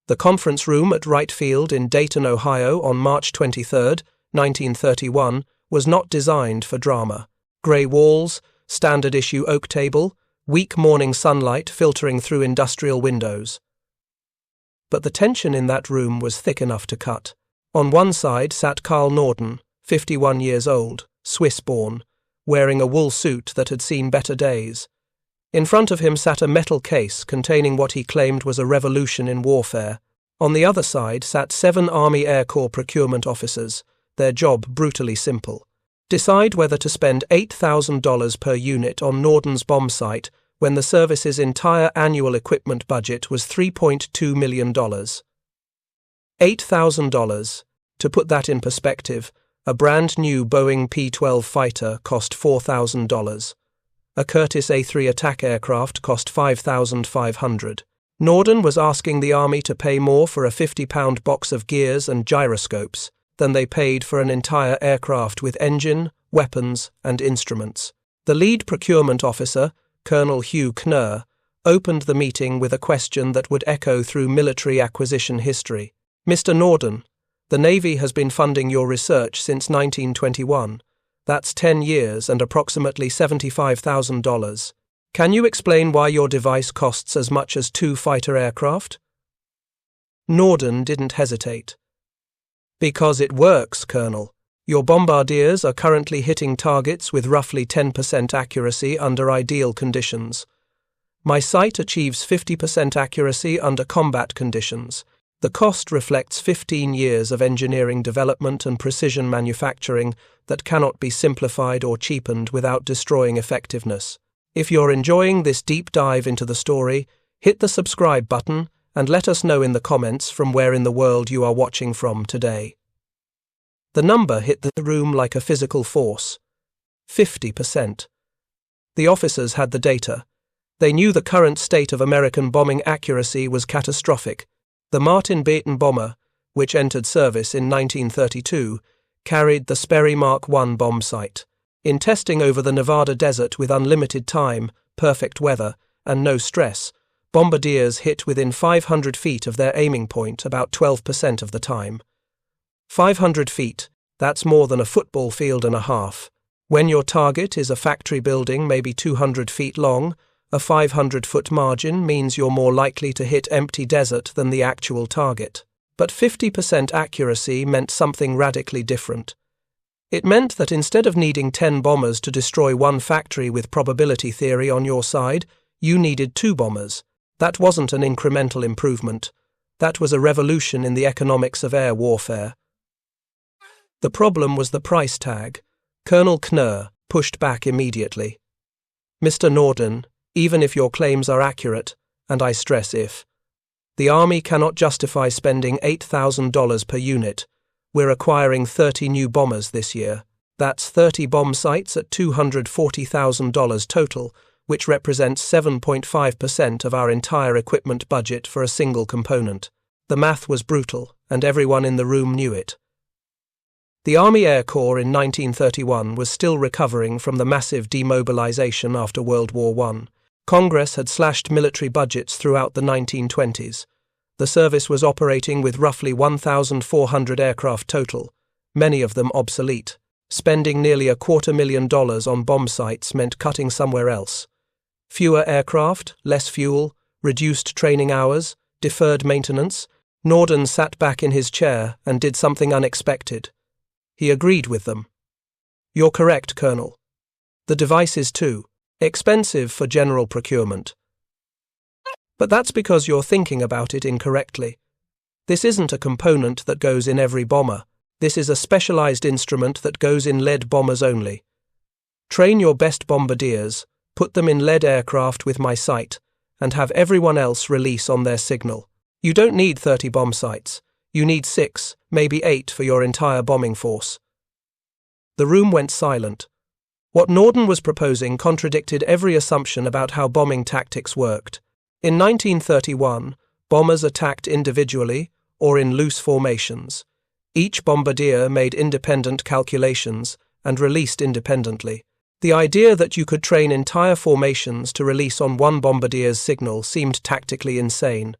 The conference room at Wright Field in Dayton, Ohio on March 23, 1931 was not designed for drama. Grey walls, standard issue oak table, weak morning sunlight filtering through industrial windows. But the tension in that room was thick enough to cut. On one side sat Carl Norden, 51 years old, Swiss-born, wearing a wool suit that had seen better days. In front of him sat a metal case containing what he claimed was a revolution in warfare. On the other side sat 7 Army Air Corps procurement officers, their job brutally simple. Decide whether to spend $8,000 per unit on Norden's Bombsight when the service's entire annual equipment budget was $3.2 million. $8,000. To put that in perspective, a brand new Boeing P-12 fighter cost $4,000. A Curtiss A-3 attack aircraft cost $5,500. Norden was asking the Army to pay more for a 50-pound box of gears and gyroscopes than they paid for an entire aircraft with engine, weapons, and instruments. The lead procurement officer, Colonel Hugh Knerr, opened the meeting with a question that would echo through military acquisition history. Mr. Norden, the Navy has been funding your research since 1921. That's 10 years and approximately $75,000. Can you explain why your device costs as much as 2 fighter aircraft? Norden didn't hesitate. Because it works, Colonel. Your bombardiers are currently hitting targets with roughly 10% accuracy under ideal conditions. My sight achieves 50% accuracy under combat conditions. The cost reflects 15 years of engineering development and precision manufacturing that cannot be simplified or cheapened without destroying effectiveness. If you're enjoying this deep dive into the story, hit the subscribe button and let us know in the comments from where in the world you are watching from today. The number hit the room like a physical force. 50%. The officers had the data. They knew the current state of American bombing accuracy was catastrophic. The Martin Beaton bomber, which entered service in 1932, carried the Sperry Mark I bombsight. In testing over the Nevada desert with unlimited time, perfect weather, and no stress, bombardiers hit within 500 feet of their aiming point about 12% of the time. 500 feet, that's more than a football field and a half. When your target is a factory building maybe 200 feet long, a 500-foot margin means you're more likely to hit empty desert than the actual target. But 50% accuracy meant something radically different. It meant that instead of needing 10 bombers to destroy one factory with probability theory on your side, you needed 2 bombers. That wasn't an incremental improvement. That was a revolution in the economics of air warfare. The problem was the price tag. Colonel Knerr pushed back immediately. Mr. Norden, even if your claims are accurate, and I stress if, the Army cannot justify spending $8,000 per unit. We're acquiring 30 new bombers this year. That's 30 bomb sites at $240,000 total, which represents 7.5% of our entire equipment budget for a single component. The math was brutal, and everyone in the room knew it. The Army Air Corps in 1931 was still recovering from the massive demobilization after World War I. Congress had slashed military budgets throughout the 1920s. The service was operating with roughly 1,400 aircraft total, many of them obsolete. Spending nearly $250,000 on bomb sites meant cutting somewhere else. Fewer aircraft, less fuel, reduced training hours, deferred maintenance. Norden sat back in his chair and did something unexpected. He agreed with them. You're correct, Colonel. The device is too expensive for general procurement. But that's because you're thinking about it incorrectly. This isn't a component that goes in every bomber. This is a specialized instrument that goes in lead bombers only. Train your best bombardiers, put them in lead aircraft with my sight, and have everyone else release on their signal. You don't need 30 bomb sites. You need 6, maybe 8 for your entire bombing force. The room went silent. What Norden was proposing contradicted every assumption about how bombing tactics worked. In 1931, bombers attacked individually or in loose formations. Each bombardier made independent calculations and released independently. The idea that you could train entire formations to release on one bombardier's signal seemed tactically insane.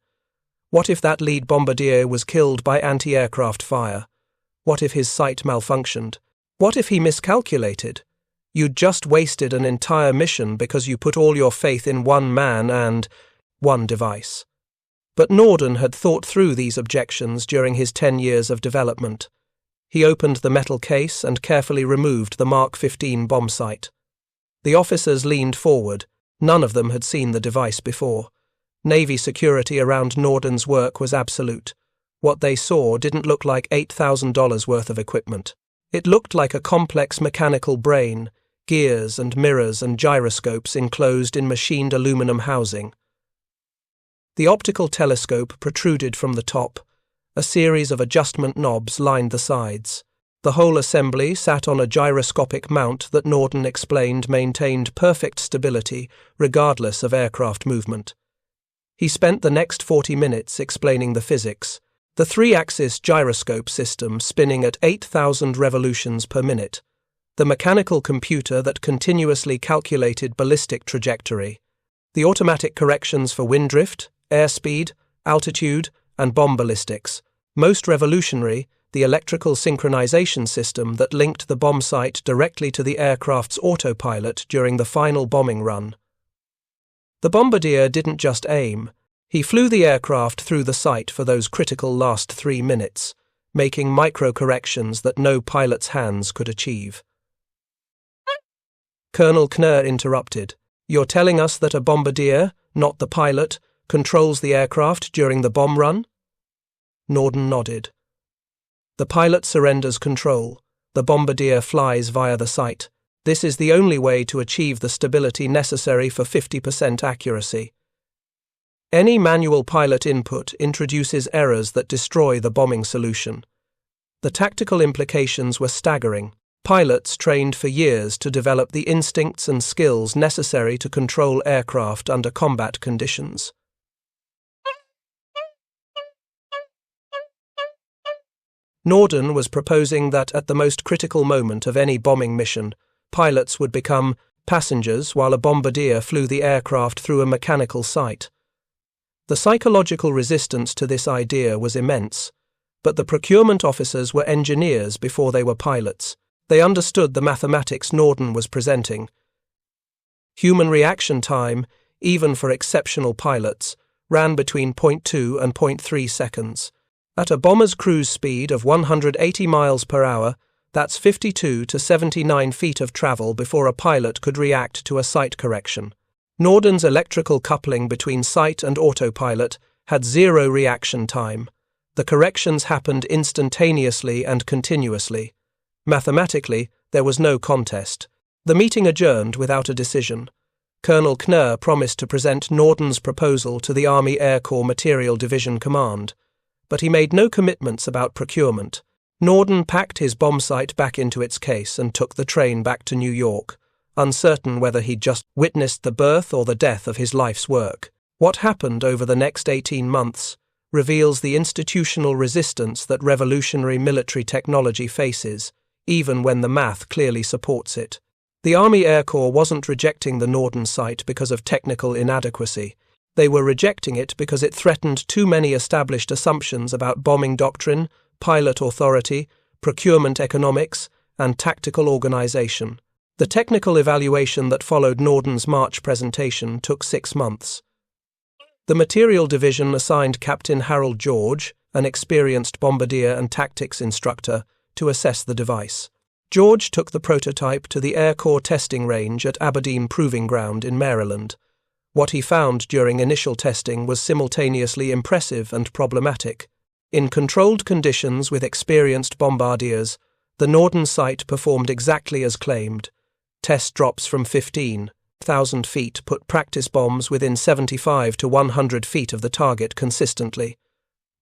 What if that lead bombardier was killed by anti-aircraft fire? What if his sight malfunctioned? What if he miscalculated? You'd just wasted an entire mission because you put all your faith in one man and one device. But Norden had thought through these objections during his 10 years of development. He opened the metal case and carefully removed the Mark 15 bombsight. The officers leaned forward. None of them had seen the device before. Navy security around Norden's work was absolute. What they saw didn't look like $8,000 worth of equipment. It looked like a complex mechanical brain, gears and mirrors and gyroscopes enclosed in machined aluminum housing. The optical telescope protruded from the top. A series of adjustment knobs lined the sides. The whole assembly sat on a gyroscopic mount that Norden explained maintained perfect stability regardless of aircraft movement. He spent the next 40 minutes explaining the physics. The 3-axis gyroscope system spinning at 8,000 revolutions per minute. The mechanical computer that continuously calculated ballistic trajectory. The automatic corrections for wind drift, airspeed, altitude, and bomb ballistics. Most revolutionary, the electrical synchronization system that linked the bombsight directly to the aircraft's autopilot during the final bombing run. The bombardier didn't just aim. He flew the aircraft through the sight for those critical last 3 minutes, making micro-corrections that no pilot's hands could achieve. Colonel Knerr interrupted. "You're telling us that a bombardier, not the pilot, controls the aircraft during the bomb run?" Norden nodded. The pilot surrenders control. The bombardier flies via the sight. This is the only way to achieve the stability necessary for 50% accuracy. Any manual pilot input introduces errors that destroy the bombing solution. The tactical implications were staggering. Pilots trained for years to develop the instincts and skills necessary to control aircraft under combat conditions. Norden was proposing that at the most critical moment of any bombing mission, pilots would become passengers while a bombardier flew the aircraft through a mechanical sight. The psychological resistance to this idea was immense, but the procurement officers were engineers before they were pilots. They understood the mathematics Norden was presenting. Human reaction time, even for exceptional pilots, ran between 0.2 and 0.3 seconds. At a bomber's cruise speed of 180 miles per hour, that's 52 to 79 feet of travel before a pilot could react to a sight correction. Norden's electrical coupling between sight and autopilot had 0 reaction time. The corrections happened instantaneously and continuously. Mathematically, there was no contest. The meeting adjourned without a decision. Colonel Knerr promised to present Norden's proposal to the Army Air Corps Material Division Command, but he made no commitments about procurement. Norden packed his bombsight back into its case and took the train back to New York, uncertain whether he'd just witnessed the birth or the death of his life's work. What happened over the next 18 months reveals the institutional resistance that revolutionary military technology faces, even when the math clearly supports it. The Army Air Corps wasn't rejecting the Norden sight because of technical inadequacy. They were rejecting it because it threatened too many established assumptions about bombing doctrine, pilot authority, procurement economics, and tactical organization. The technical evaluation that followed Norden's March presentation took 6 months. The Material Division assigned Captain Harold George, an experienced bombardier and tactics instructor, to assess the device. George took the prototype to the Air Corps testing range at Aberdeen Proving Ground in Maryland. What he found during initial testing was simultaneously impressive and problematic. In controlled conditions with experienced bombardiers, the Norden sight performed exactly as claimed. Test drops from 15,000 feet put practice bombs within 75 to 100 feet of the target consistently.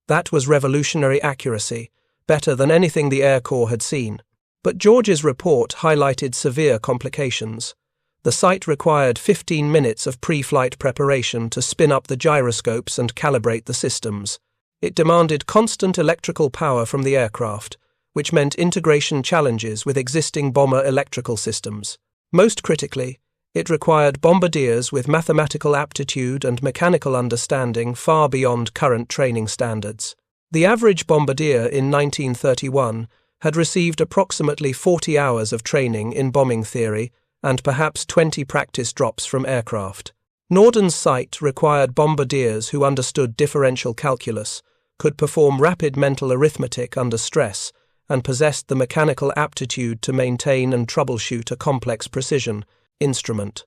That was revolutionary accuracy, better than anything the Air Corps had seen. But George's report highlighted severe complications. The sight required 15 minutes of pre-flight preparation to spin up the gyroscopes and calibrate the systems. It demanded constant electrical power from the aircraft, which meant integration challenges with existing bomber electrical systems. Most critically, It required bombardiers with mathematical aptitude and mechanical understanding far beyond current training standards. The average bombardier in 1931 had received approximately 40 hours of training in bombing theory and perhaps 20 practice drops from aircraft. Norden's sight required bombardiers who understood differential calculus, could perform rapid mental arithmetic under stress, and possessed the mechanical aptitude to maintain and troubleshoot a complex precision instrument.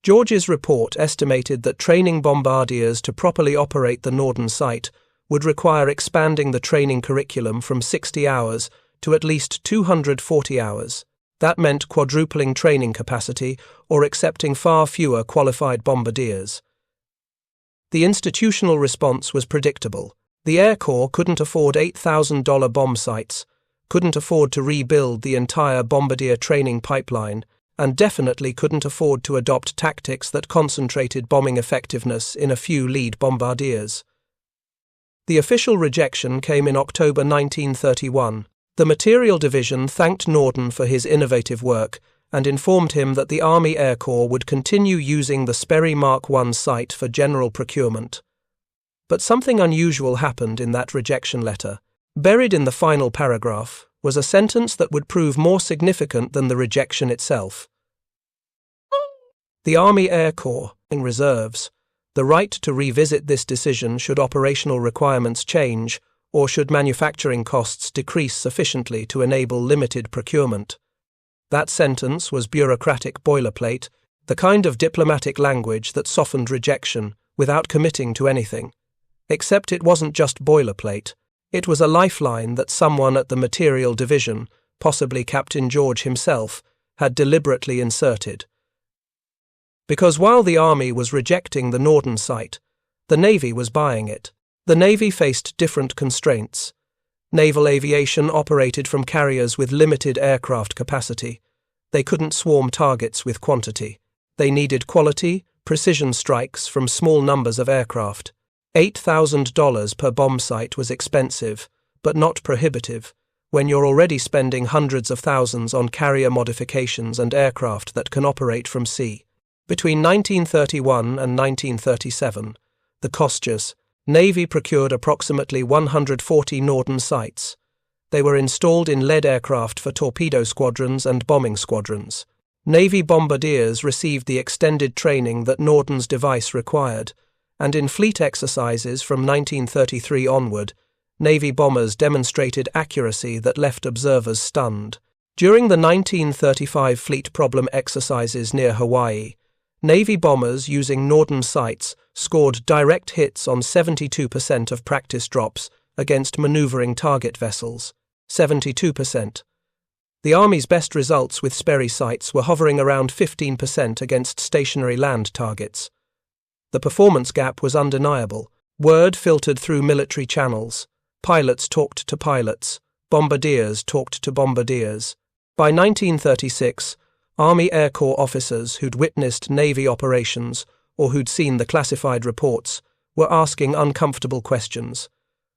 George's report estimated that training bombardiers to properly operate the Norden sight would require expanding the training curriculum from 60 hours to at least 240 hours. That meant quadrupling training capacity or accepting far fewer qualified bombardiers. The institutional response was predictable. The Air Corps couldn't afford $8,000 bomb sights, couldn't afford to rebuild the entire bombardier training pipeline, and definitely couldn't afford to adopt tactics that concentrated bombing effectiveness in a few lead bombardiers. The official rejection came in October 1931. The Material Division thanked Norden for his innovative work and informed him that the Army Air Corps would continue using the Sperry Mark I sight for general procurement. But something unusual happened in that rejection letter. Buried in the final paragraph was a sentence that would prove more significant than the rejection itself. The Army Air Corps, in reserves, the right to revisit this decision should operational requirements change or should manufacturing costs decrease sufficiently to enable limited procurement. That sentence was bureaucratic boilerplate, the kind of diplomatic language that softened rejection without committing to anything. Except it wasn't just boilerplate. It was a lifeline that someone at the Material Division, possibly Captain George himself, had deliberately inserted. Because while the Army was rejecting the Norden sight, the Navy was buying it. The Navy faced different constraints. Naval aviation operated from carriers with limited aircraft capacity. They couldn't swarm targets with quantity. They needed quality, precision strikes from small numbers of aircraft. $8,000 per bombsight was expensive, but not prohibitive, when you're already spending hundreds of thousands on carrier modifications and aircraft that can operate from sea. Between 1931 and 1937, the costious Navy procured approximately 140 Norden sights. They were installed in lead aircraft for torpedo squadrons and bombing squadrons. Navy bombardiers received the extended training that Norden's device required, and in fleet exercises from 1933 onward, Navy bombers demonstrated accuracy that left observers stunned. During the 1935 fleet problem exercises near Hawaii, Navy bombers using Norden sights scored direct hits on 72% of practice drops against maneuvering target vessels. 72%. The Army's best results with Sperry sights were hovering around 15% against stationary land targets. The performance gap was undeniable. Word filtered through military channels. Pilots talked to pilots. Bombardiers talked to bombardiers. By 1936, Army Air Corps officers who'd witnessed Navy operations or who'd seen the classified reports were asking uncomfortable questions.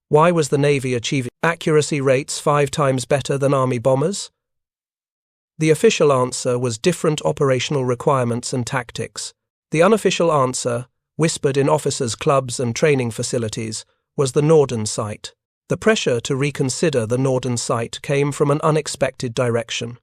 Why was the Navy achieving accuracy rates 5 times better than Army bombers? The official answer was different operational requirements and tactics. The unofficial answer, whispered in officers' clubs and training facilities, was the Norden sight. The pressure to reconsider the Norden sight came from an unexpected direction.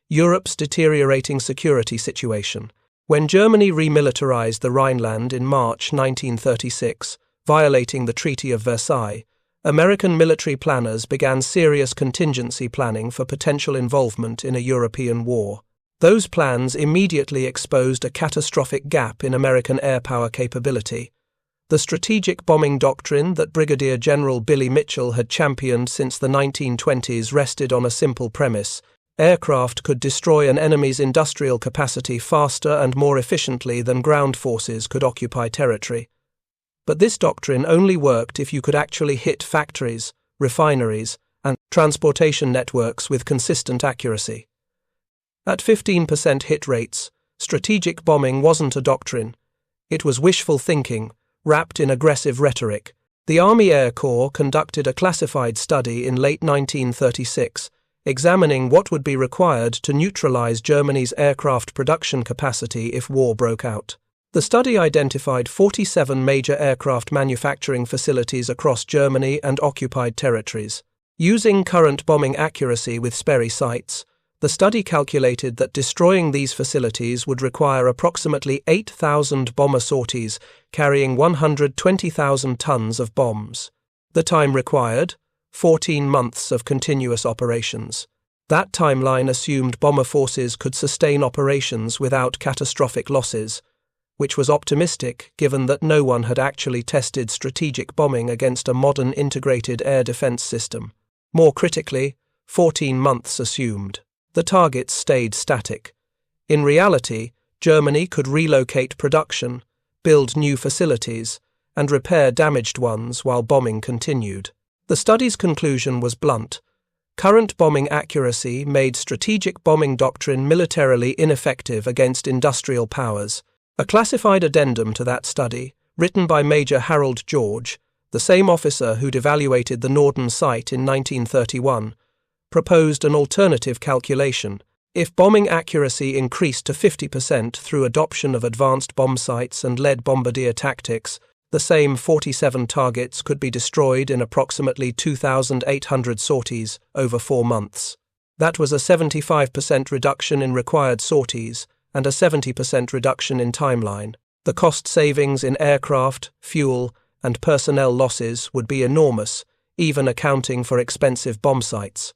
Europe's deteriorating security situation. When Germany remilitarized the Rhineland in March 1936, violating the Treaty of Versailles, American military planners began serious contingency planning for potential involvement in a European war. Those plans immediately exposed a catastrophic gap in American air power capability. The strategic bombing doctrine that Brigadier General Billy Mitchell had championed since the 1920s rested on a simple premise: aircraft could destroy an enemy's industrial capacity faster and more efficiently than ground forces could occupy territory. But this doctrine only worked if you could actually hit factories, refineries, and transportation networks with consistent accuracy. At 15% hit rates, strategic bombing wasn't a doctrine. It was wishful thinking, wrapped in aggressive rhetoric. The Army Air Corps conducted a classified study in late 1936, examining what would be required to neutralize Germany's aircraft production capacity if war broke out. The study identified 47 major aircraft manufacturing facilities across Germany and occupied territories. Using current bombing accuracy with Sperry sights, the study calculated that destroying these facilities would require approximately 8,000 bomber sorties carrying 120,000 tons of bombs. The time required? 14 months of continuous operations. That timeline assumed bomber forces could sustain operations without catastrophic losses, which was optimistic given that no one had actually tested strategic bombing against a modern integrated air defense system. More critically, 14 months assumed. The targets stayed static. In reality, Germany could relocate production, build new facilities, and repair damaged ones while bombing continued. The study's conclusion was blunt. Current bombing accuracy made strategic bombing doctrine militarily ineffective against industrial powers. A classified addendum to that study, written by Major Harold George, the same officer who'd evaluated the Norden site in 1931, proposed an alternative calculation. If bombing accuracy increased to 50% through adoption of advanced bombsights and lead bombardier tactics, the same 47 targets could be destroyed in approximately 2,800 sorties over 4 months. That was a 75% reduction in required sorties and a 70% reduction in timeline. The cost savings in aircraft, fuel, and personnel losses would be enormous, even accounting for expensive bombsights.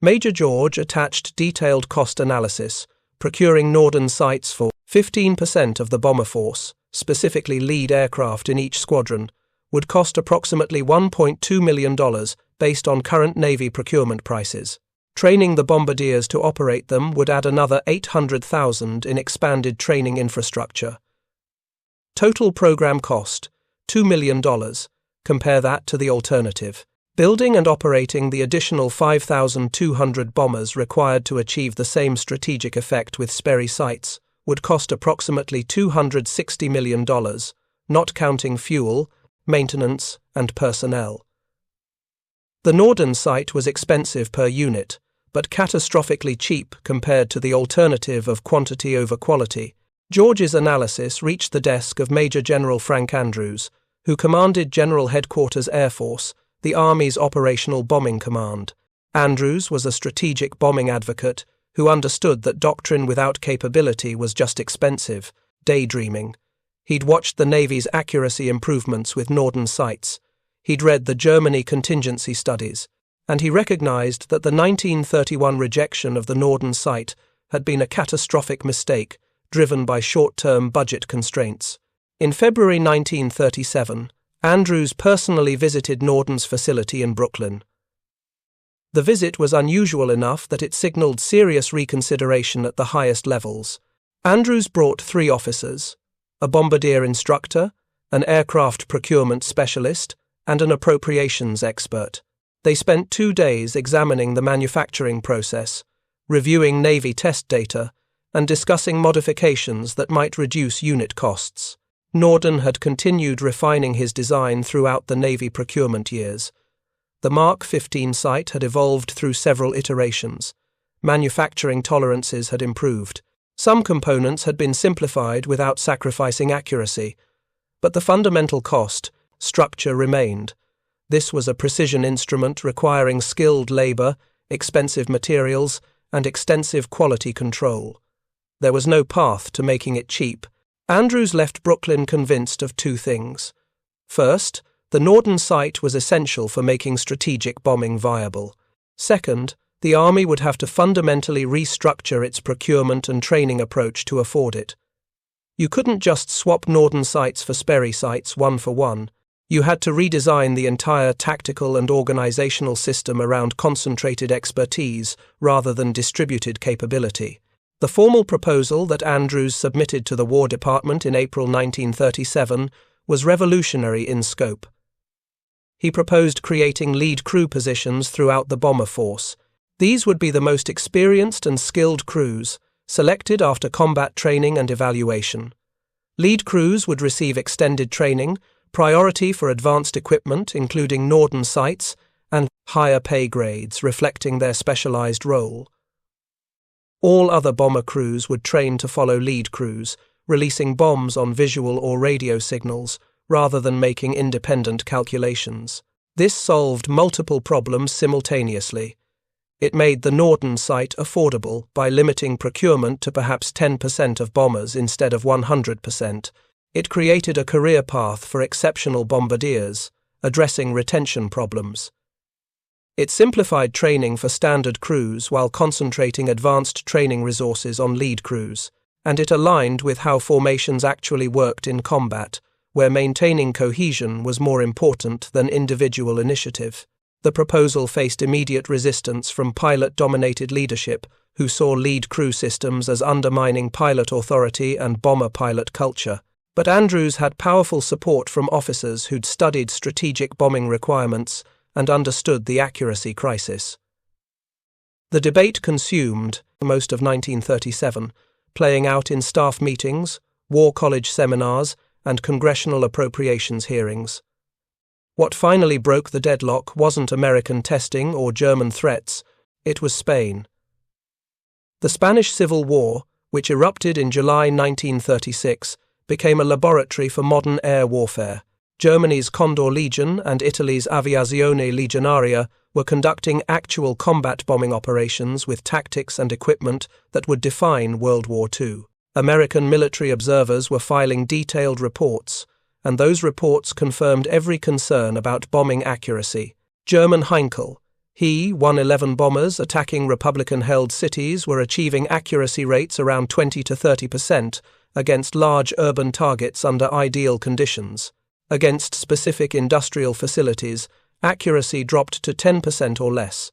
Major George attached detailed cost analysis, procuring Norden sights for 15% of the bomber force, specifically lead aircraft in each squadron, would cost approximately $1.2 million based on current Navy procurement prices. Training the bombardiers to operate them would add another $800,000 in expanded training infrastructure. Total program cost, $2 million. Compare that to the alternative. Building and operating the additional 5,200 bombers required to achieve the same strategic effect with Sperry sights would cost approximately $260 million, not counting fuel, maintenance, and personnel. The Norden site was expensive per unit, but catastrophically cheap compared to the alternative of quantity over quality. George's analysis reached the desk of Major General Frank Andrews, who commanded General Headquarters Air Force, the Army's Operational Bombing Command. Andrews was a strategic bombing advocate who understood that doctrine without capability was just expensive, daydreaming. He'd watched the Navy's accuracy improvements with Norden sights. He'd read the Germany contingency studies, and he recognized that the 1931 rejection of the Norden sight had been a catastrophic mistake driven by short-term budget constraints. In February 1937, Andrews personally visited Norden's facility in Brooklyn. The visit was unusual enough that it signaled serious reconsideration at the highest levels. Andrews brought 3 officers, a bombardier instructor, an aircraft procurement specialist, and an appropriations expert. They spent 2 days examining the manufacturing process, reviewing Navy test data, and discussing modifications that might reduce unit costs. Norden had continued refining his design throughout the Navy procurement years. The Mark 15 sight had evolved through several iterations. Manufacturing tolerances had improved. Some components had been simplified without sacrificing accuracy, but the fundamental cost, structure remained. This was a precision instrument requiring skilled labor, expensive materials, and extensive quality control. There was no path to making it cheap. Andrews left Brooklyn convinced of 2 things. First, the Norden site was essential for making strategic bombing viable. Second, the Army would have to fundamentally restructure its procurement and training approach to afford it. You couldn't just swap Norden sights for Sperry sights 1 for 1. You had to redesign the entire tactical and organizational system around concentrated expertise rather than distributed capability. The formal proposal that Andrews submitted to the War Department in April 1937 was revolutionary in scope. He proposed creating lead crew positions throughout the bomber force. These would be the most experienced and skilled crews, selected after combat training and evaluation. Lead crews would receive extended training, priority for advanced equipment including Norden sights, and higher pay grades reflecting their specialized role. All other bomber crews would train to follow lead crews, releasing bombs on visual or radio signals rather than making independent calculations. This solved multiple problems simultaneously. It made the Norden site affordable by limiting procurement to perhaps 10% of bombers instead of 100%. It created a career path for exceptional bombardiers, addressing retention problems. It simplified training for standard crews while concentrating advanced training resources on lead crews, and it aligned with how formations actually worked in combat, where maintaining cohesion was more important than individual initiative. The proposal faced immediate resistance from pilot-dominated leadership, who saw lead crew systems as undermining pilot authority and bomber pilot culture. But Andrews had powerful support from officers who'd studied strategic bombing requirements and understood the accuracy crisis. The debate consumed most of 1937, playing out in staff meetings, war college seminars, and congressional appropriations hearings. What finally broke the deadlock wasn't American testing or German threats, it was Spain. The Spanish Civil War, which erupted in July 1936, became a laboratory for modern air warfare. Germany's Condor Legion and Italy's Aviazione Legionaria were conducting actual combat bombing operations with tactics and equipment that would define World War II. American military observers were filing detailed reports, and those reports confirmed every concern about bombing accuracy. German Heinkel, he, 111 bombers attacking Republican-held cities were achieving accuracy rates around 20 to 30% against large urban targets under ideal conditions. Against specific industrial facilities, accuracy dropped to 10% or less.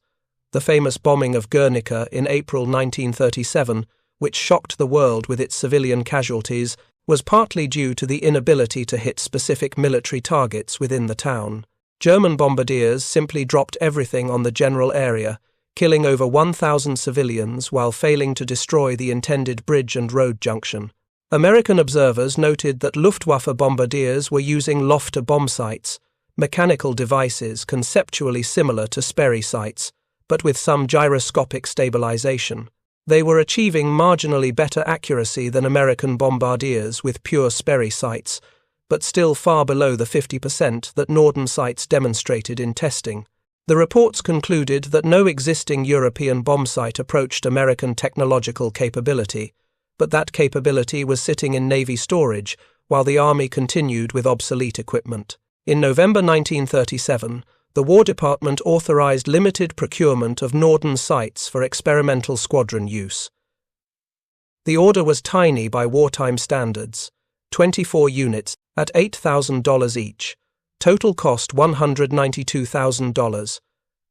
The famous bombing of Guernica in April 1937, which shocked the world with its civilian casualties, was partly due to the inability to hit specific military targets within the town. German bombardiers simply dropped everything on the general area, killing over 1,000 civilians while failing to destroy the intended bridge and road junction. American observers noted that Luftwaffe bombardiers were using Lofter bombsights, mechanical devices conceptually similar to Sperry sights, but with some gyroscopic stabilization. They were achieving marginally better accuracy than American bombardiers with pure Sperry sights, but still far below the 50% that Norden sights demonstrated in testing. The reports concluded that no existing European bombsight approached American technological capability, but that capability was sitting in Navy storage while the Army continued with obsolete equipment. In November 1937, the War Department authorized limited procurement of Norden sights for experimental squadron use. The order was tiny by wartime standards, 24 units at $8,000 each, total cost $192,000,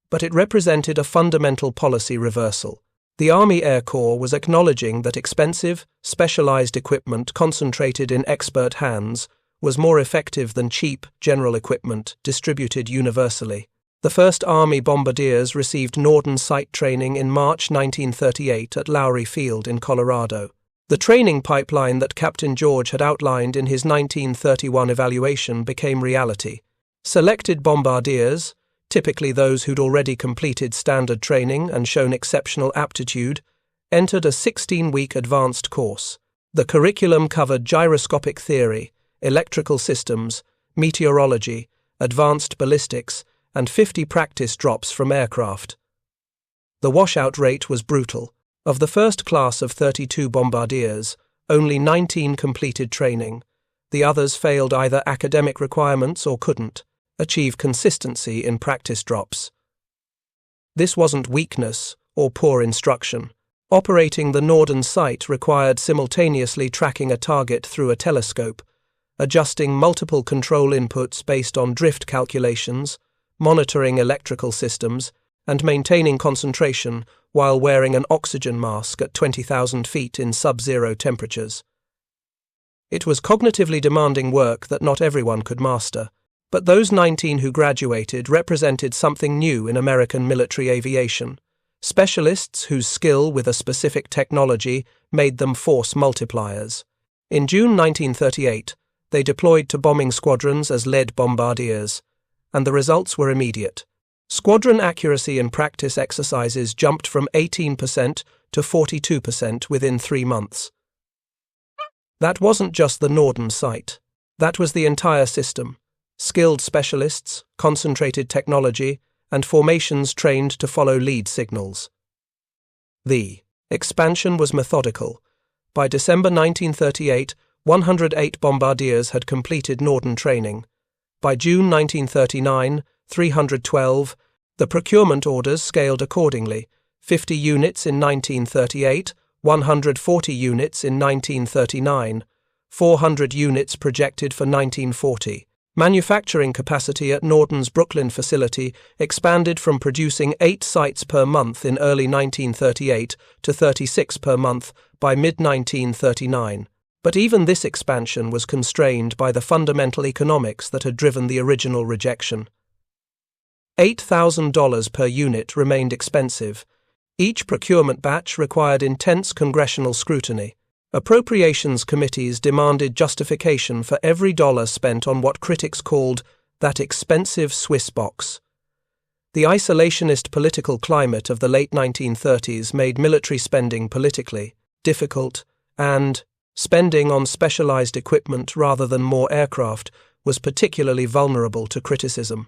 but it represented a fundamental policy reversal. The Army Air Corps was acknowledging that expensive, specialized equipment concentrated in expert hands was more effective than cheap, general equipment distributed universally. The first Army bombardiers received Norden sight training in March 1938 at Lowry Field in Colorado. The training pipeline that Captain George had outlined in his 1931 evaluation became reality. Selected bombardiers, typically those who'd already completed standard training and shown exceptional aptitude, entered a 16-week advanced course. The curriculum covered gyroscopic theory, electrical systems, meteorology, advanced ballistics, and 50 practice drops from aircraft. The washout rate was brutal. Of the first class of 32 bombardiers, only 19 completed training. The others failed either academic requirements or couldn't achieve consistency in practice drops. This wasn't weakness or poor instruction. Operating the Norden sight required simultaneously tracking a target through a telescope, adjusting multiple control inputs based on drift calculations, monitoring electrical systems, and maintaining concentration while wearing an oxygen mask at 20,000 feet in sub-zero temperatures. It was cognitively demanding work that not everyone could master, but those 19 who graduated represented something new in American military aviation, specialists whose skill with a specific technology made them force multipliers. In June 1938, they deployed to bombing squadrons as lead bombardiers, and the results were immediate. Squadron accuracy in practice exercises jumped from 18% to 42% within 3 months. That wasn't just the Norden site. That was the entire system. Skilled specialists, concentrated technology, and formations trained to follow lead signals. The expansion was methodical. By December 1938, 108 bombardiers had completed Norden training. By June 1939, 312, the procurement orders scaled accordingly: 50 units in 1938, 140 units in 1939, 400 units projected for 1940. Manufacturing capacity at Norden's Brooklyn facility expanded from producing 8 sites per month in early 1938 to 36 per month by mid-1939. But even this expansion was constrained by the fundamental economics that had driven the original rejection. $8,000 per unit remained expensive. Each procurement batch required intense congressional scrutiny. Appropriations committees demanded justification for every dollar spent on what critics called that expensive Swiss box. The isolationist political climate of the late 1930s made military spending politically difficult, and spending on specialized equipment rather than more aircraft was particularly vulnerable to criticism.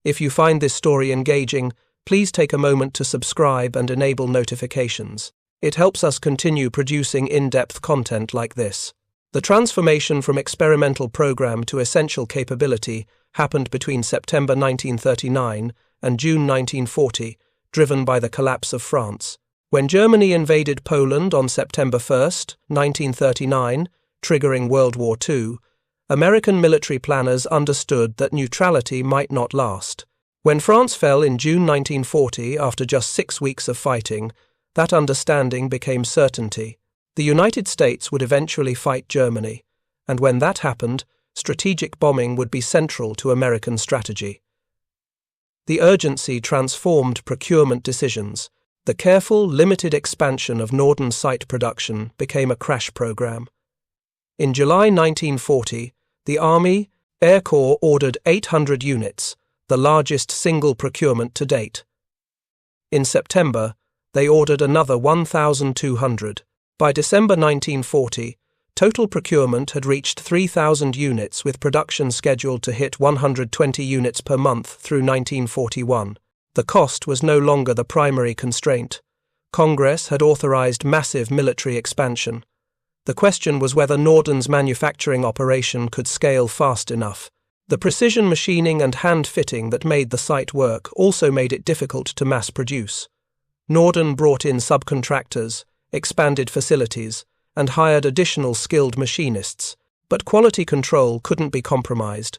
If you find this story engaging, please take a moment to subscribe and enable notifications. It helps us continue producing in-depth content like this. The transformation from experimental program to essential capability happened between September 1939 and June 1940, driven by the collapse of France. When Germany invaded Poland on September 1, 1939, triggering World War II, American military planners understood that neutrality might not last. When France fell in June 1940 after just 6 weeks of fighting, that understanding became certainty. The United States would eventually fight Germany, and when that happened, strategic bombing would be central to American strategy. The urgency transformed procurement decisions. The careful, limited expansion of Norden site production became a crash program. In July 1940, the Army Air Corps ordered 800 units, the largest single procurement to date. In September, they ordered another 1,200. By December 1940, total procurement had reached 3,000 units, with production scheduled to hit 120 units per month through 1941. The cost was no longer the primary constraint. Congress had authorized massive military expansion. The question was whether Norden's manufacturing operation could scale fast enough. The precision machining and hand fitting that made the site work also made it difficult to mass produce. Norden brought in subcontractors, expanded facilities, and hired additional skilled machinists, but quality control couldn't be compromised.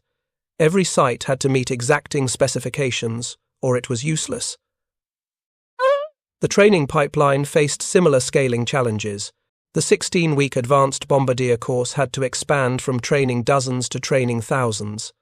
Every site had to meet exacting specifications, or it was useless. The training pipeline faced similar scaling challenges. The 16-week advanced bombardier course had to expand from training dozens to training thousands.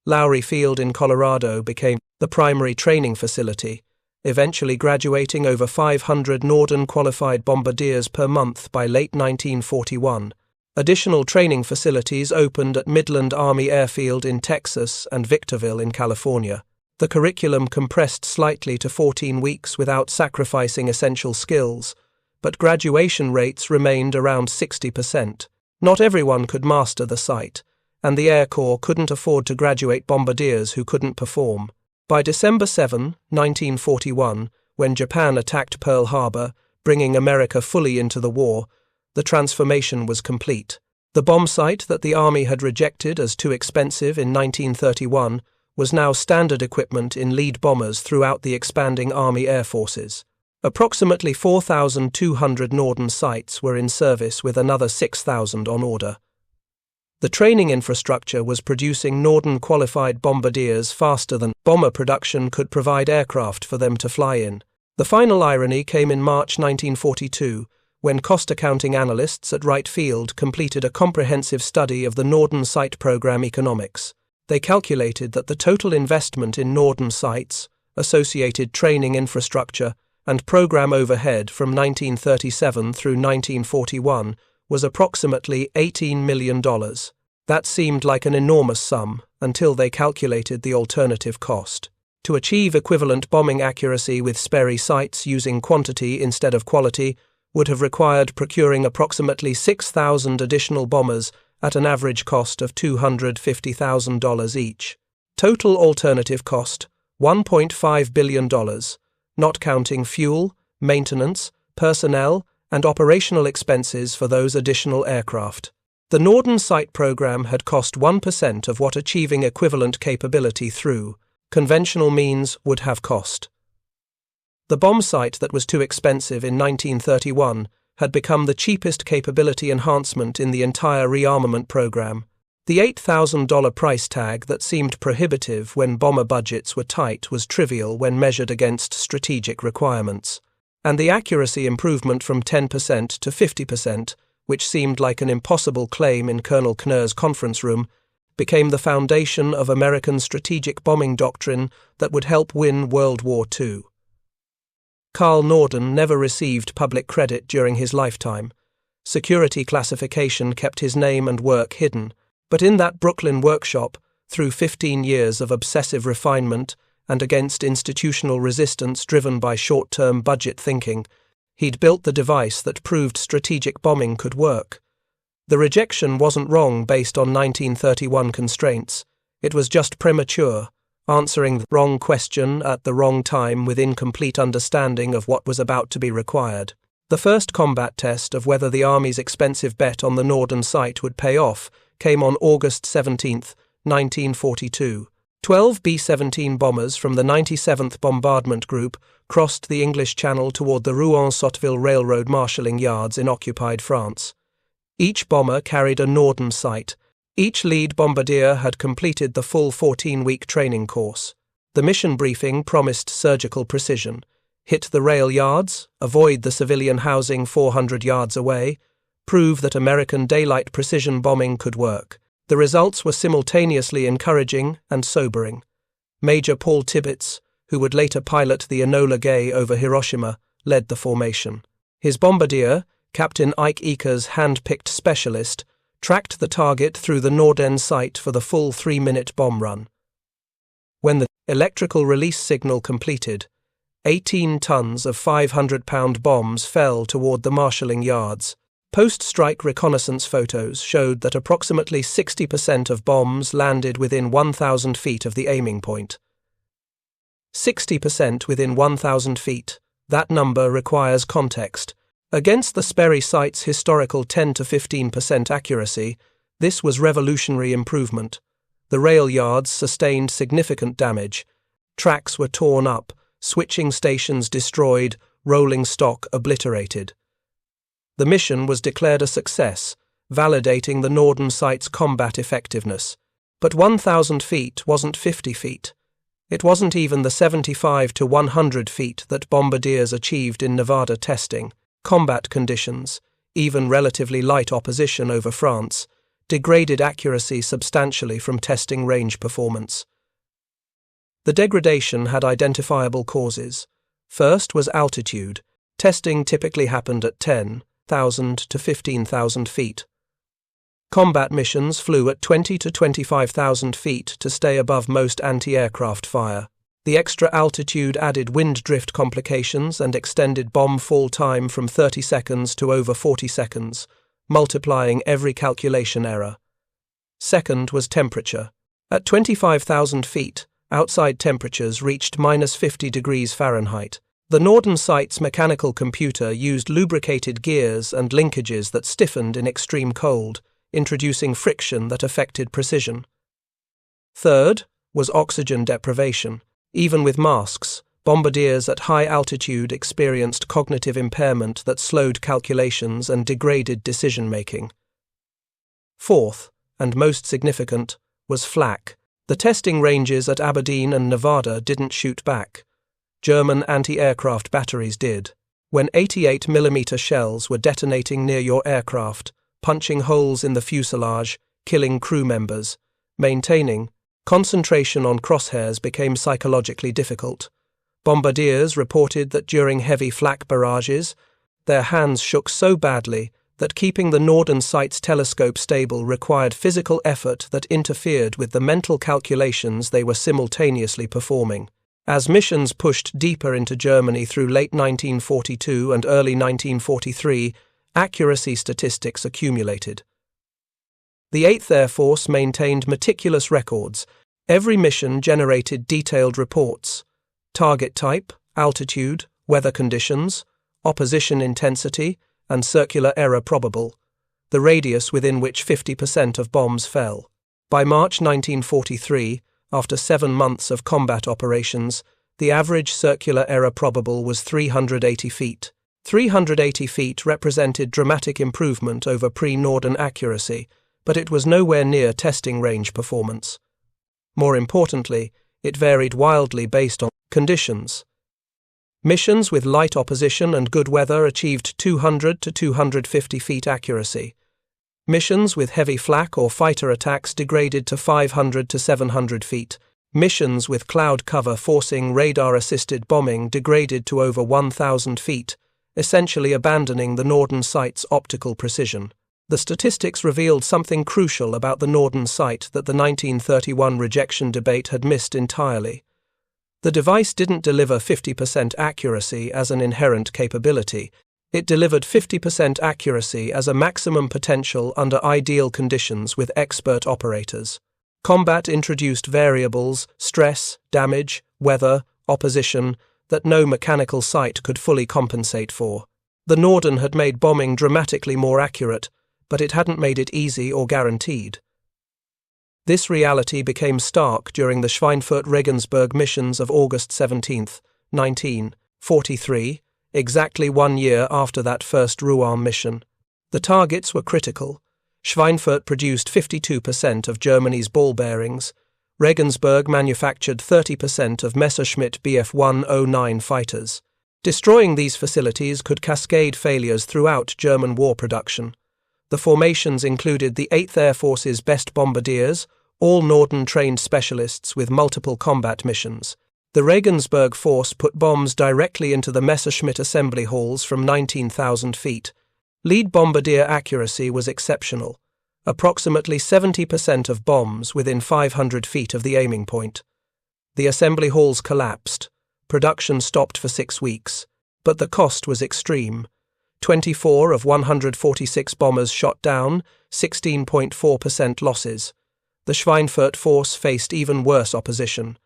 Lowry Field in Colorado became the primary training facility, eventually graduating over 500 Norden-qualified bombardiers per month by late 1941. Additional training facilities opened at Midland Army Airfield in Texas and Victorville in California. The curriculum compressed slightly to 14 weeks without sacrificing essential skills, but graduation rates remained around 60%. Not everyone could master the site, and the Air Corps couldn't afford to graduate bombardiers who couldn't perform. By December 7, 1941, when Japan attacked Pearl Harbor, bringing America fully into the war, the transformation was complete. The Bombsight that the Army had rejected as too expensive in 1931 was now standard equipment in lead bombers throughout the expanding Army Air Forces. Approximately 4,200 Norden sites were in service, with another 6,000 on order. The training infrastructure was producing Norden-qualified bombardiers faster than bomber production could provide aircraft for them to fly in. The final irony came in March 1942, when cost-accounting analysts at Wright Field completed a comprehensive study of the Norden site program economics. They calculated that the total investment in Norden sites, associated training infrastructure, and program overhead from 1937 through 1941 was approximately $18 million. That seemed like an enormous sum until they calculated the alternative cost. To achieve equivalent bombing accuracy with Sperry sights using quantity instead of quality would have required procuring approximately 6,000 additional bombers at an average cost of $250,000 each. Total alternative cost, $1.5 billion, not counting fuel, maintenance, personnel, and operational expenses for those additional aircraft. The Norden sight program had cost 1% of what achieving equivalent capability through conventional means would have cost. The Bombsight that was too expensive in 1931 had become the cheapest capability enhancement in the entire rearmament program. The $8,000 price tag that seemed prohibitive when bomber budgets were tight was trivial when measured against strategic requirements. And the accuracy improvement from 10% to 50%, which seemed like an impossible claim in Colonel Knerr's conference room, became the foundation of American strategic bombing doctrine that would help win World War II. Carl Norden never received public credit during his lifetime. Security classification kept his name and work hidden, but in that Brooklyn workshop, through 15 years of obsessive refinement and against institutional resistance driven by short-term budget thinking, he'd built the device that proved strategic bombing could work. The rejection wasn't wrong based on 1931 constraints. It was just premature, answering the wrong question at the wrong time with incomplete understanding of what was about to be required. The first combat test of whether the Army's expensive bet on the Norden sight would pay off came on August 17, 1942. 12 B-17 bombers from the 97th Bombardment Group crossed the English Channel toward the Rouen-Sotteville Railroad marshalling yards in occupied France. Each bomber carried a Norden sight. Each lead bombardier had completed the full 14-week training course. The mission briefing promised surgical precision. Hit the rail yards, avoid the civilian housing 400 yards away, prove that American daylight precision bombing could work. The results were simultaneously encouraging and sobering. Major Paul Tibbets, who would later pilot the Enola Gay over Hiroshima, led the formation. His bombardier, Captain Ike Eaker's hand-picked specialist, tracked the target through the Norden sight for the full 3-minute bomb run. When the electrical release signal completed, 18 tons of 500-pound bombs fell toward the marshalling yards. Post-strike reconnaissance photos showed that approximately 60% of bombs landed within 1,000 feet of the aiming point. 60% within 1,000 feet. That number requires context. Against the Sperry sight's historical 10 to 15% accuracy, this was revolutionary improvement. The rail yards sustained significant damage. Tracks were torn up, switching stations destroyed, rolling stock obliterated. The mission was declared a success, validating the Norden sight's combat effectiveness. But 1,000 feet wasn't 50 feet. It wasn't even the 75 to 100 feet that bombardiers achieved in Nevada testing. Combat conditions, even relatively light opposition over France, degraded accuracy substantially from testing range performance. The degradation had identifiable causes. First was altitude. Testing typically happened at 10,000 to 15,000 feet. Combat missions flew at 20 to 25,000 feet to stay above most anti-aircraft fire. The extra altitude added wind drift complications and extended bomb fall time from 30 seconds to over 40 seconds, multiplying every calculation error. Second was temperature. At 25,000 feet, outside temperatures reached -50 degrees Fahrenheit. The Norden sight's mechanical computer used lubricated gears and linkages that stiffened in extreme cold, introducing friction that affected precision. Third was oxygen deprivation. Even with masks, bombardiers at high altitude experienced cognitive impairment that slowed calculations and degraded decision-making. Fourth, and most significant, was flak. The testing ranges at Aberdeen and Nevada didn't shoot back. German anti-aircraft batteries did. When 88mm shells were detonating near your aircraft, punching holes in the fuselage, killing crew members, maintaining concentration on crosshairs became psychologically difficult. Bombardiers reported that during heavy flak barrages, their hands shook so badly that keeping the Norden sight's telescope stable required physical effort that interfered with the mental calculations they were simultaneously performing. As missions pushed deeper into Germany through late 1942 and early 1943, accuracy statistics accumulated. The 8th Air Force maintained meticulous records. Every mission generated detailed reports: target type, altitude, weather conditions, opposition intensity, and circular error probable, the radius within which 50% of bombs fell. By March 1943, after 7 months of combat operations, the average circular error probable was 380 feet. 380 feet represented dramatic improvement over pre-Norden accuracy, but it was nowhere near testing range performance. More importantly, it varied wildly based on conditions. Missions with light opposition and good weather achieved 200 to 250 feet accuracy. Missions with heavy flak or fighter attacks degraded to 500 to 700 feet. Missions with cloud cover forcing radar-assisted bombing degraded to over 1,000 feet, essentially abandoning the Norden site's optical precision. The statistics revealed something crucial about the Norden site that the 1931 rejection debate had missed entirely. The device didn't deliver 50% accuracy as an inherent capability. It delivered 50% accuracy as a maximum potential under ideal conditions with expert operators. Combat introduced variables, stress, damage, weather, opposition, that no mechanical sight could fully compensate for. The Norden had made bombing dramatically more accurate, but it hadn't made it easy or guaranteed. This reality became stark during the Schweinfurt-Regensburg missions of August 17, 1943, exactly 1 year after that first Rouen mission. The targets were critical. Schweinfurt produced 52% of Germany's ball bearings. Regensburg manufactured 30% of Messerschmitt Bf 109 fighters. Destroying these facilities could cascade failures throughout German war production. The formations included the 8th Air Force's best bombardiers, all Norden-trained specialists with multiple combat missions. The Regensburg force put bombs directly into the Messerschmitt assembly halls from 19,000 feet. Lead bombardier accuracy was exceptional. Approximately 70% of bombs within 500 feet of the aiming point. The assembly halls collapsed. Production stopped for 6 weeks. But the cost was extreme. 24 of 146 bombers shot down, 16.4% losses. The Schweinfurt force faced even worse opposition.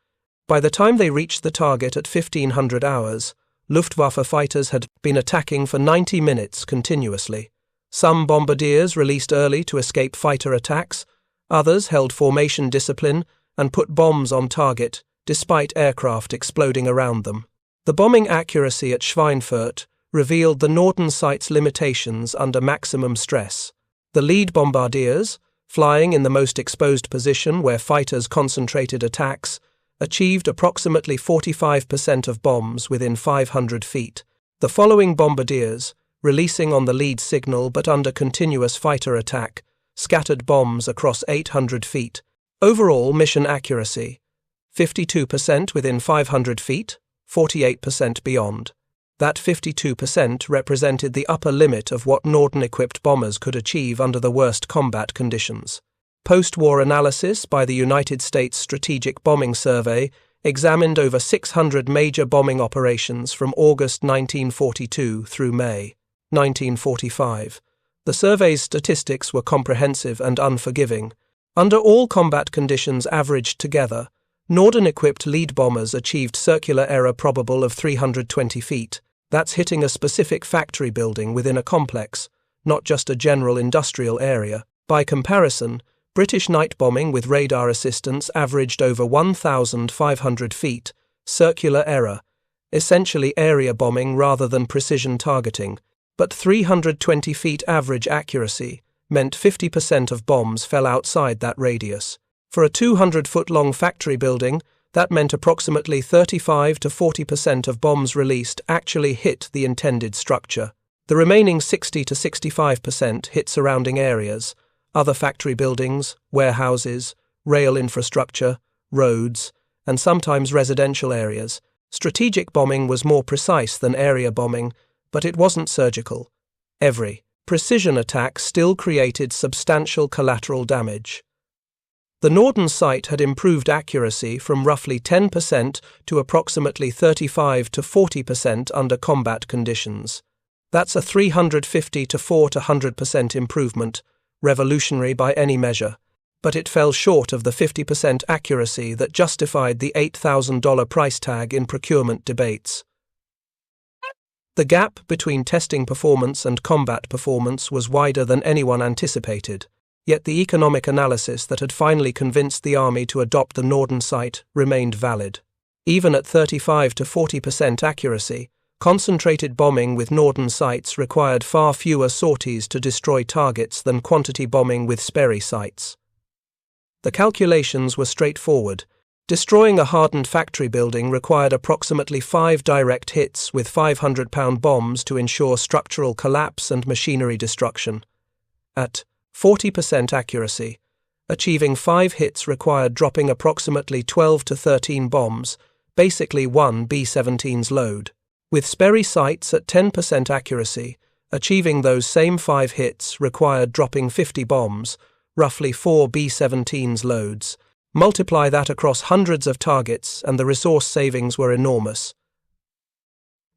By the time they reached the target at 1500 hours, Luftwaffe fighters had been attacking for 90 minutes continuously. Some bombardiers released early to escape fighter attacks, others held formation discipline and put bombs on target, despite aircraft exploding around them. The bombing accuracy at Schweinfurt revealed the Norden site's limitations under maximum stress. The lead bombardiers, flying in the most exposed position where fighters concentrated attacks, achieved approximately 45% of bombs within 500 feet. The following bombardiers, releasing on the lead signal but under continuous fighter attack, scattered bombs across 800 feet. Overall mission accuracy: 52% within 500 feet, 48% beyond. That 52% represented the upper limit of what Norden-equipped bombers could achieve under the worst combat conditions. Post-war analysis by the United States Strategic Bombing Survey examined over 600 major bombing operations from August 1942 through May 1945. The survey's statistics were comprehensive and unforgiving. Under all combat conditions averaged together, Norden-equipped lead bombers achieved circular error probable of 320 feet. That's hitting a specific factory building within a complex, not just a general industrial area. By comparison, British night bombing with radar assistance averaged over 1,500 feet, circular error, essentially area bombing rather than precision targeting, but 320 feet average accuracy meant 50% of bombs fell outside that radius. For a 200-foot-long factory building, that meant approximately 35 to 40% of bombs released actually hit the intended structure. The remaining 60 to 65% hit surrounding areas, other factory buildings, warehouses, rail infrastructure, roads, and sometimes residential areas. Strategic bombing was more precise than area bombing, but it wasn't surgical. Every precision attack still created substantial collateral damage. The Norden sight had improved accuracy from roughly 10% to approximately 35 to 40% under combat conditions. That's a 350 to 400% improvement, revolutionary by any measure, but it fell short of the 50% accuracy that justified the $8,000 price tag in procurement debates. The gap between testing performance and combat performance was wider than anyone anticipated, yet the economic analysis that had finally convinced the Army to adopt the Norden sight remained valid. Even at 35 to 40% accuracy, concentrated bombing with Norden sights required far fewer sorties to destroy targets than quantity bombing with Sperry sights. The calculations were straightforward. Destroying a hardened factory building required approximately 5 direct hits with 500-pound bombs to ensure structural collapse and machinery destruction. At 40% accuracy, achieving 5 hits required dropping approximately 12 to 13 bombs, basically one B-17's load. With Sperry sights at 10% accuracy, achieving those same 5 hits required dropping 50 bombs, roughly 4 B-17's loads. Multiply that across hundreds of targets and the resource savings were enormous.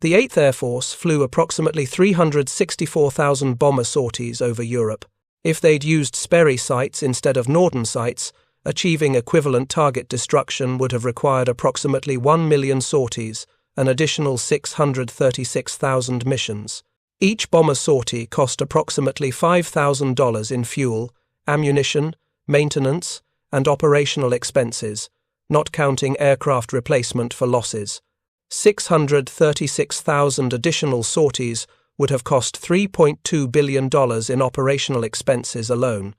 The 8th Air Force flew approximately 364,000 bomber sorties over Europe. If they'd used Sperry sights instead of Norden sights, achieving equivalent target destruction would have required approximately 1 million sorties, an additional 636,000 missions. Each bomber sortie cost approximately $5,000 in fuel, ammunition, maintenance, and operational expenses, not counting aircraft replacement for losses. 636,000 additional sorties would have cost $3.2 billion in operational expenses alone.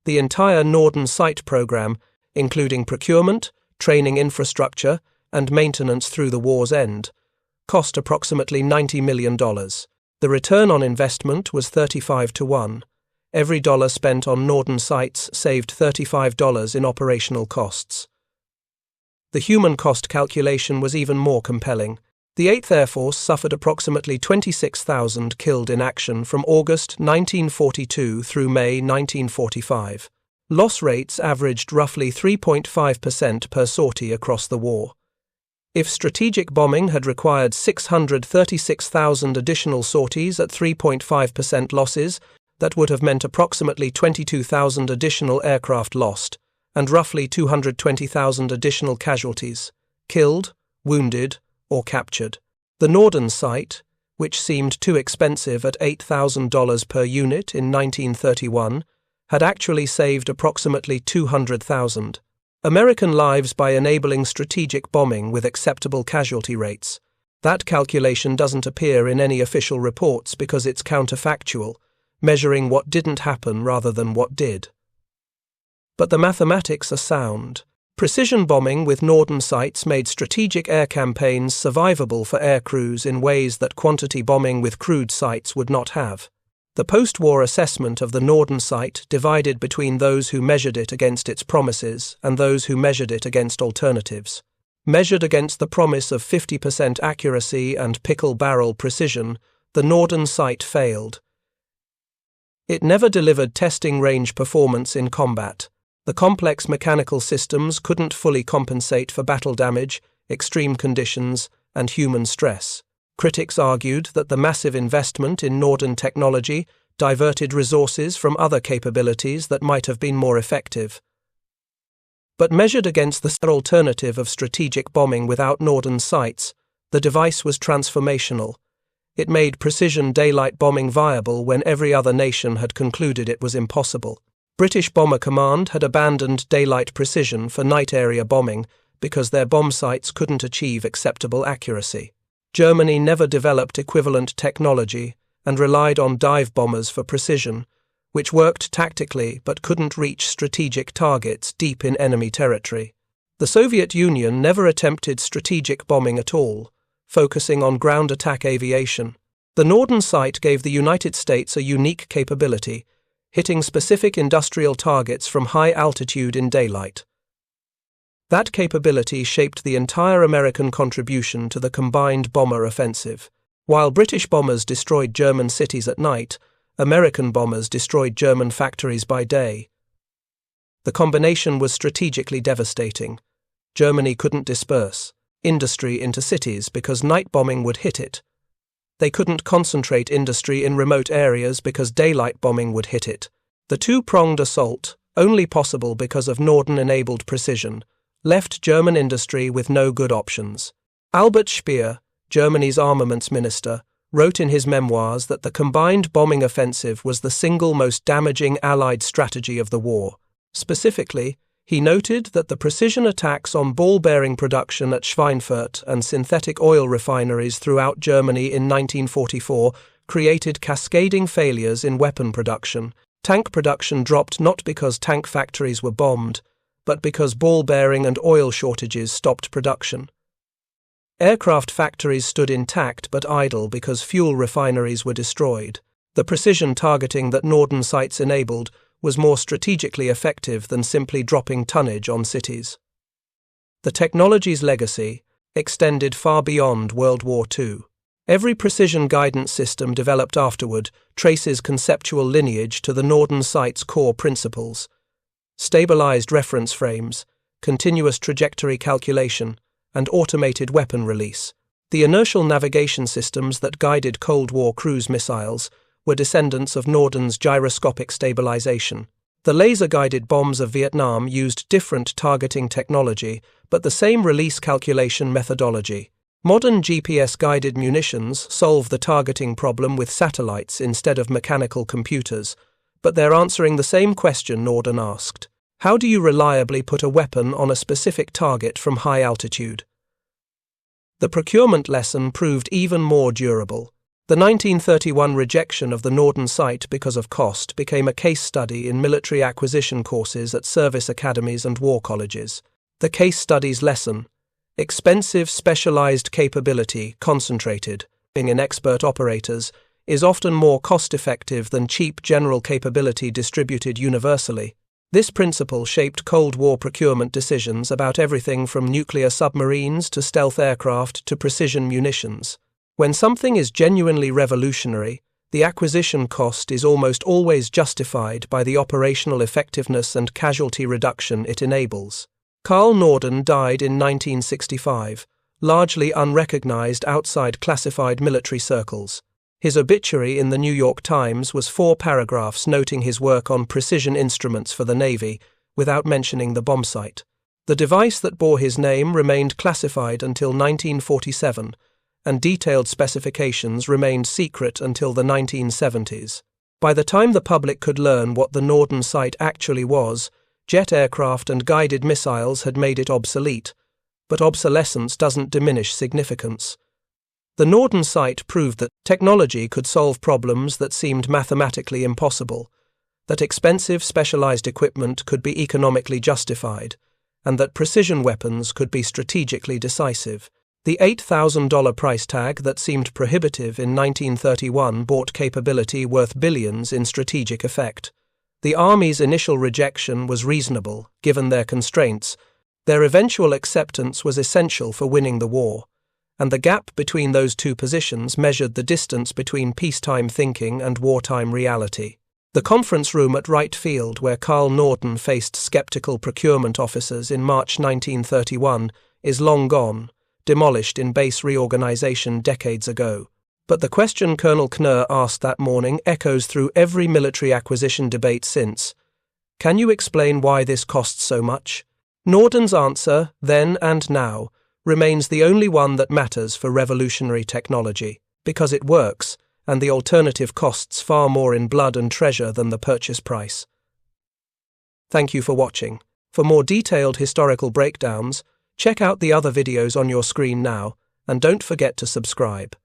The entire Norden sight program, including procurement, training infrastructure, and maintenance through the war's end, cost approximately $90 million. The return on investment was 35 to 1. Every dollar spent on Norden sights saved $35 in operational costs. The human cost calculation was even more compelling. The 8th Air Force suffered approximately 26,000 killed in action from August 1942 through May 1945. Loss rates averaged roughly 3.5% per sortie across the war. If strategic bombing had required 636,000 additional sorties at 3.5% losses, that would have meant approximately 22,000 additional aircraft lost, and roughly 220,000 additional casualties, killed, wounded, or captured. The Norden sight, which seemed too expensive at $8,000 per unit in 1931, had actually saved approximately 200,000 American lives by enabling strategic bombing with acceptable casualty rates. That calculation doesn't appear in any official reports because it's counterfactual, measuring what didn't happen rather than what did. But the mathematics are sound. Precision bombing with Norden sights made strategic air campaigns survivable for air crews in ways that quantity bombing with crude sights would not have. The post-war assessment of the Norden sight divided between those who measured it against its promises and those who measured it against alternatives. Measured against the promise of 50% accuracy and pickle-barrel precision, the Norden sight failed. It never delivered testing range performance in combat. The complex mechanical systems couldn't fully compensate for battle damage, extreme conditions, and human stress. Critics argued that the massive investment in Norden technology diverted resources from other capabilities that might have been more effective. But measured against the alternative of strategic bombing without Norden sights, the device was transformational. It made precision daylight bombing viable when every other nation had concluded it was impossible. British Bomber Command had abandoned daylight precision for night area bombing because their bomb sights couldn't achieve acceptable accuracy. Germany never developed equivalent technology and relied on dive bombers for precision, which worked tactically but couldn't reach strategic targets deep in enemy territory. The Soviet Union never attempted strategic bombing at all, focusing on ground attack aviation. The Norden sight gave the United States a unique capability, hitting specific industrial targets from high altitude in daylight. That capability shaped the entire American contribution to the combined bomber offensive. While British bombers destroyed German cities at night, American bombers destroyed German factories by day. The combination was strategically devastating. Germany couldn't disperse industry into cities because night bombing would hit it. They couldn't concentrate industry in remote areas because daylight bombing would hit it. The two-pronged assault, only possible because of Norden-enabled precision, left German industry with no good options. Albert Speer, Germany's armaments minister, wrote in his memoirs that the combined bombing offensive was the single most damaging Allied strategy of the war. Specifically, he noted that the precision attacks on ball-bearing production at Schweinfurt and synthetic oil refineries throughout Germany in 1944 created cascading failures in weapon production. Tank production dropped not because tank factories were bombed, but because ball-bearing and oil shortages stopped production. Aircraft factories stood intact but idle because fuel refineries were destroyed. The precision targeting that Norden sites enabled was more strategically effective than simply dropping tonnage on cities. The technology's legacy extended far beyond World War II. Every precision guidance system developed afterward traces conceptual lineage to the Norden site's core principles: stabilized reference frames, continuous trajectory calculation, and automated weapon release. The inertial navigation systems that guided Cold War cruise missiles were descendants of Norden's gyroscopic stabilization. The laser-guided bombs of Vietnam used different targeting technology, but the same release calculation methodology. Modern GPS-guided munitions solve the targeting problem with satellites instead of mechanical computers, but they're answering the same question Norden asked. How do you reliably put a weapon on a specific target from high altitude? The procurement lesson proved even more durable. The 1931 rejection of the Norden site because of cost became a case study in military acquisition courses at service academies and war colleges. The case study's lesson: expensive specialized capability concentrated in expert operators is often more cost-effective than cheap general capability distributed universally. This principle shaped Cold War procurement decisions about everything from nuclear submarines to stealth aircraft to precision munitions. When something is genuinely revolutionary, the acquisition cost is almost always justified by the operational effectiveness and casualty reduction it enables. Carl Norden died in 1965, largely unrecognized outside classified military circles. His obituary in the New York Times was 4 paragraphs noting his work on precision instruments for the Navy, without mentioning the Bombsight. The device that bore his name remained classified until 1947, and detailed specifications remained secret until the 1970s. By the time the public could learn what the Norden site actually was, jet aircraft and guided missiles had made it obsolete, but obsolescence doesn't diminish significance. The Norden site proved that technology could solve problems that seemed mathematically impossible, that expensive specialized equipment could be economically justified, and that precision weapons could be strategically decisive. The $8,000 price tag that seemed prohibitive in 1931 bought capability worth billions in strategic effect. The Army's initial rejection was reasonable, given their constraints. Their eventual acceptance was essential for winning the war, and the gap between those two positions measured the distance between peacetime thinking and wartime reality. The conference room at Wright Field, where Carl Norden faced skeptical procurement officers in March 1931, is long gone, demolished in base reorganization decades ago. But the question Colonel Knerr asked that morning echoes through every military acquisition debate since. Can you explain why this costs so much? Norden's answer, then and now, remains the only one that matters for revolutionary technology, because it works, and the alternative costs far more in blood and treasure than the purchase price. Thank you for watching. For more detailed historical breakdowns, check out the other videos on your screen now, and don't forget to subscribe.